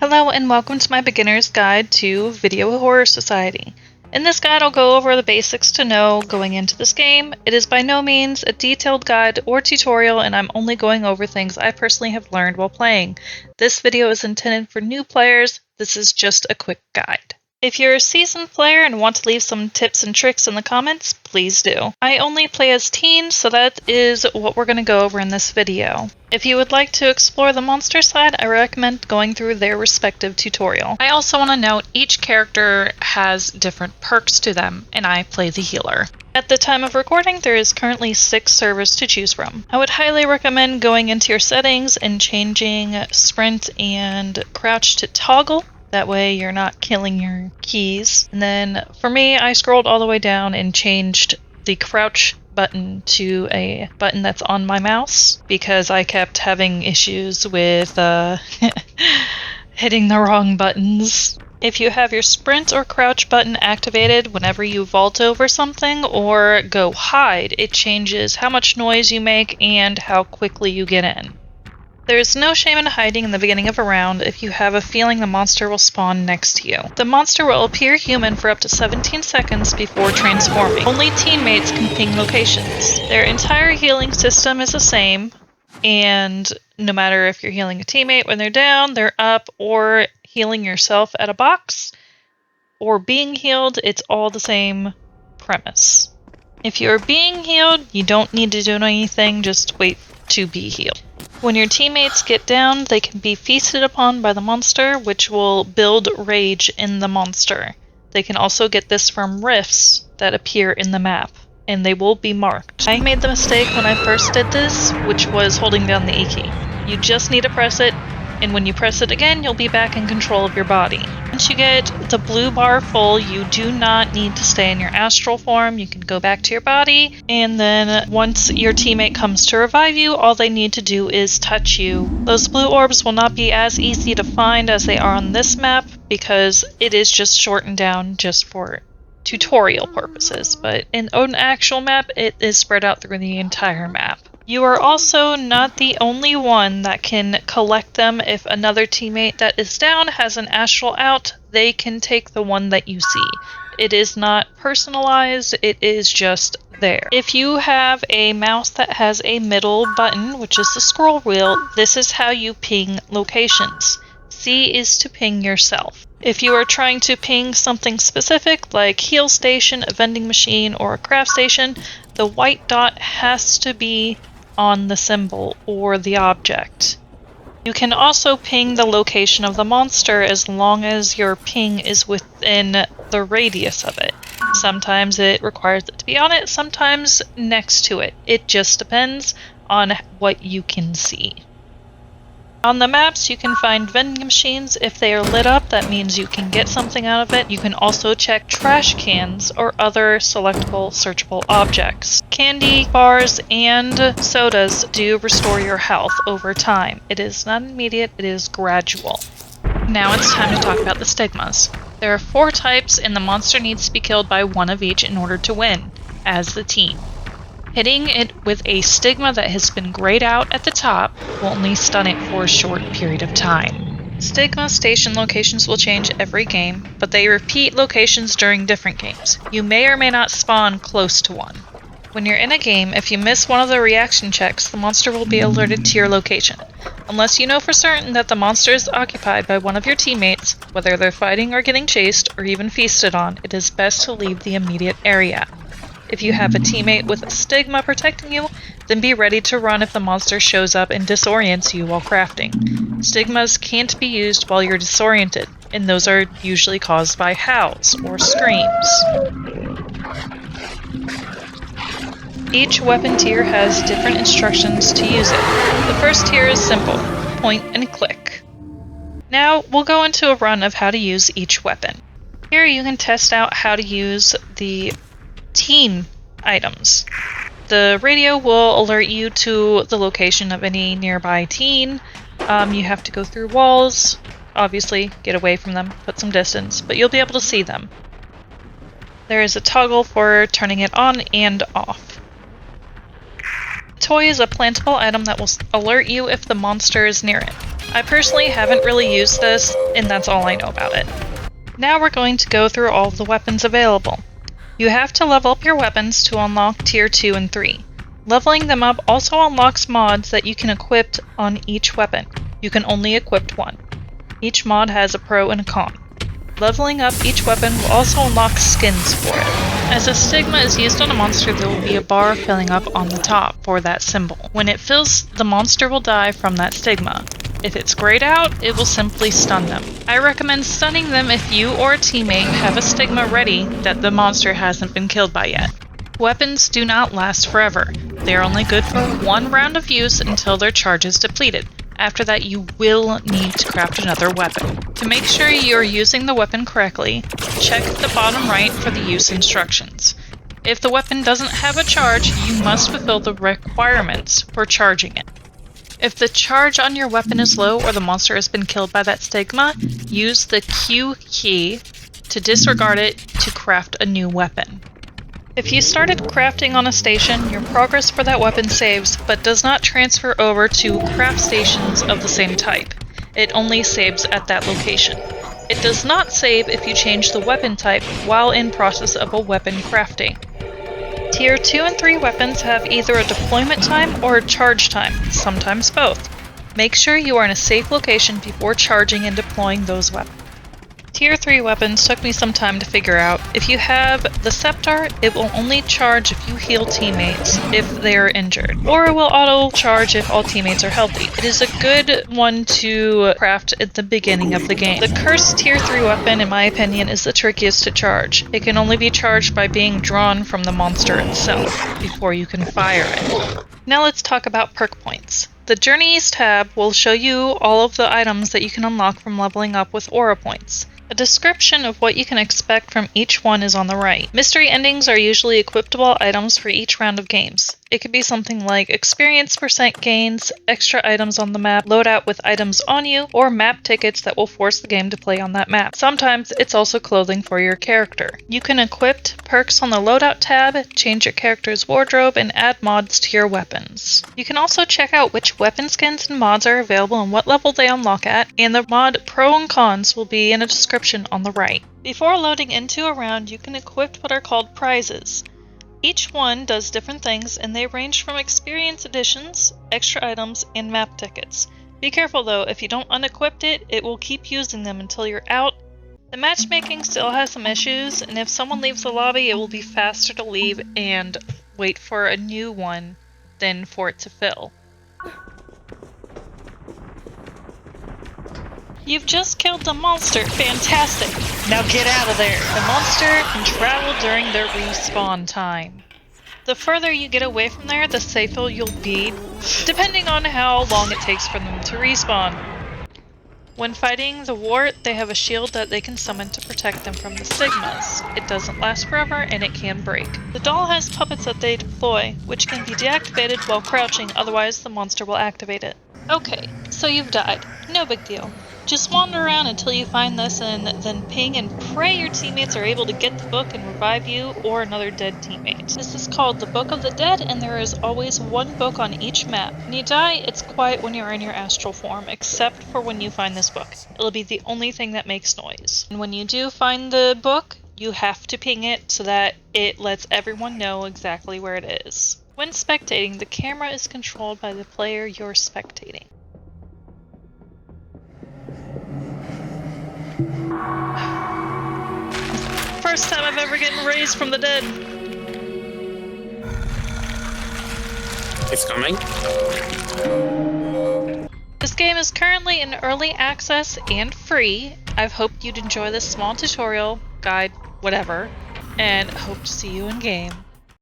Hello and welcome to my beginner's guide to Video Horror Society. In this guide I'll go over the basics to know going into this game. It is by no means a detailed guide or tutorial, and I'm only going over things I personally have learned while playing. This video is intended for new players. This is just a quick guide. If you're a seasoned player and want to leave some tips and tricks in the comments, please do. I only play as teens, so that is what we're going to go over in this video. If you would like to explore the monster side, I recommend going through their respective tutorial. I also want to note each character has different perks to them, and I play the healer. At the time of recording, there is currently 6 servers to choose from. I would highly recommend going into your settings and changing sprint and crouch to toggle. That way you're not killing your keys. And then for me, I scrolled all the way down and changed the crouch button to a button that's on my mouse because I kept having issues with hitting the wrong buttons. If you have your sprint or crouch button activated whenever you vault over something or go hide, it changes how much noise you make and how quickly you get in. There is no shame in hiding in the beginning of a round if you have a feeling the monster will spawn next to you. The monster will appear human for up to 17 seconds before transforming. Only teammates can ping locations. Their entire healing system is the same, and no matter if you're healing a teammate when they're down, they're up, or healing yourself at a box, or being healed, it's all the same premise. If you're being healed, you don't need to do anything, just wait to be healed. When your teammates get down, they can be feasted upon by the monster, which will build rage in the monster. They can also get this from rifts that appear in the map, and they will be marked. I made the mistake when I first did this, which was holding down the E key. You just need to press it, and when you press it again, you'll be back in control of your body. Once you get the blue bar full, you do not need to stay in your astral form. You can go back to your body, and then once your teammate comes to revive you, all they need to do is touch you. Those blue orbs will not be as easy to find as they are on this map because it is just shortened down just for tutorial purposes, but in an actual map, it is spread out through the entire map. You are also not the only one that can collect them. If another teammate that is down has an astral out, they can take the one that you see. It is not personalized, it is just there. If you have a mouse that has a middle button, which is the scroll wheel, this is how you ping locations. C is to ping yourself. If you are trying to ping something specific, like heal station, a vending machine, or a craft station, the white dot has to be on the symbol or the object. You can also ping the location of the monster as long as your ping is within the radius of it. Sometimes it requires it to be on it, sometimes next to it. It just depends on what you can see. On the maps, you can find vending machines. If they are lit up, that means you can get something out of it. You can also check trash cans or other selectable, searchable objects. Candy, bars, and sodas do restore your health over time. It is not immediate, it is gradual. Now it's time to talk about the stigmas. There are 4 types, and the monster needs to be killed by one of each in order to win, as the team. Hitting it with a stigma that has been grayed out at the top will only stun it for a short period of time. Stigma station locations will change every game, but they repeat locations during different games. You may or may not spawn close to one. When you're in a game, if you miss one of the reaction checks, the monster will be alerted to your location. Unless you know for certain that the monster is occupied by one of your teammates, whether they're fighting or getting chased or even feasted on, it is best to leave the immediate area. If you have a teammate with a stigma protecting you, then be ready to run if the monster shows up and disorients you while crafting. Stigmas can't be used while you're disoriented, and those are usually caused by howls or screams. Each weapon tier has different instructions to use it. The first tier is simple, point and click. Now we'll go into a run of how to use each weapon. Here you can test out how to use the teen items. The radio will alert you to the location of any nearby teen. You have to go through walls, obviously get away from them, put some distance, but you'll be able to see them. There is a toggle for turning it on and off. Toy is a plantable item that will alert you if the monster is near it. I personally haven't really used this, and that's all I know about it. Now we're going to go through all of the weapons available. You have to level up your weapons to unlock Tier 2 and 3. Leveling them up also unlocks mods that you can equip on each weapon. You can only equip one. Each mod has a pro and a con. Leveling up each weapon will also unlock skins for it. As a stigma is used on a monster, there will be a bar filling up on the top for that symbol. When it fills, the monster will die from that stigma. If it's grayed out, it will simply stun them. I recommend stunning them if you or a teammate have a stigma ready that the monster hasn't been killed by yet. Weapons do not last forever. They are only good for one round of use until their charge is depleted. After that, you will need to craft another weapon. To make sure you're using the weapon correctly, check the bottom right for the use instructions. If the weapon doesn't have a charge, you must fulfill the requirements for charging it. If the charge on your weapon is low or the monster has been killed by that stigma, use the Q key to disregard it to craft a new weapon. If you started crafting on a station, your progress for that weapon saves, but does not transfer over to craft stations of the same type. It only saves at that location. It does not save if you change the weapon type while in process of a weapon crafting. Tier 2 and 3 weapons have either a deployment time or a charge time, sometimes both. Make sure you are in a safe location before charging and deploying those weapons. Tier 3 weapons took me some time to figure out. If you have the Scepter, it will only charge if you heal teammates if they are injured, or it will auto-charge if all teammates are healthy. It is a good one to craft at the beginning of the game. The Cursed Tier 3 weapon, in my opinion, is the trickiest to charge. It can only be charged by being drawn from the monster itself before you can fire it. Now let's talk about perk points. The Journeys tab will show you all of the items that you can unlock from leveling up with aura points. A description of what you can expect from each one is on the right. Mystery endings are usually equipable items for each round of games. It could be something like experience % gains, extra items on the map, loadout with items on you, or map tickets that will force the game to play on that map. Sometimes it's also clothing for your character. You can equip perks on the loadout tab, change your character's wardrobe, and add mods to your weapons. You can also check out which weapon skins and mods are available and what level they unlock at, and the mod pro and cons will be in a description on the right. Before loading into a round, you can equip what are called prizes. Each one does different things, and they range from experience additions, extra items, and map tickets. Be careful though, if you don't unequip it, it will keep using them until you're out. The matchmaking still has some issues, and if someone leaves the lobby, it will be faster to leave and wait for a new one than for it to fill. You've just killed the monster! Fantastic! Now get out of there! The monster can travel during their respawn time. The further you get away from there, the safer you'll be, depending on how long it takes for them to respawn. When fighting the wart, they have a shield that they can summon to protect them from the stigmas. It doesn't last forever, and it can break. The doll has puppets that they deploy, which can be deactivated while crouching, otherwise the monster will activate it. Okay, so you've died. No big deal. Just wander around until you find this and then ping and pray your teammates are able to get the book and revive you or another dead teammate. This is called the Book of the Dead, and there is always one book on each map. When you die, it's quiet when you're in your astral form, except for when you find this book. It'll be the only thing that makes noise. And when you do find the book, you have to ping it so that it lets everyone know exactly where it is. When spectating, the camera is controlled by the player you're spectating. First time I've ever gotten raised from the dead. It's coming. This game is currently in early access and free. I've hoped you'd enjoy this small tutorial, guide, whatever, and hope to see you in game.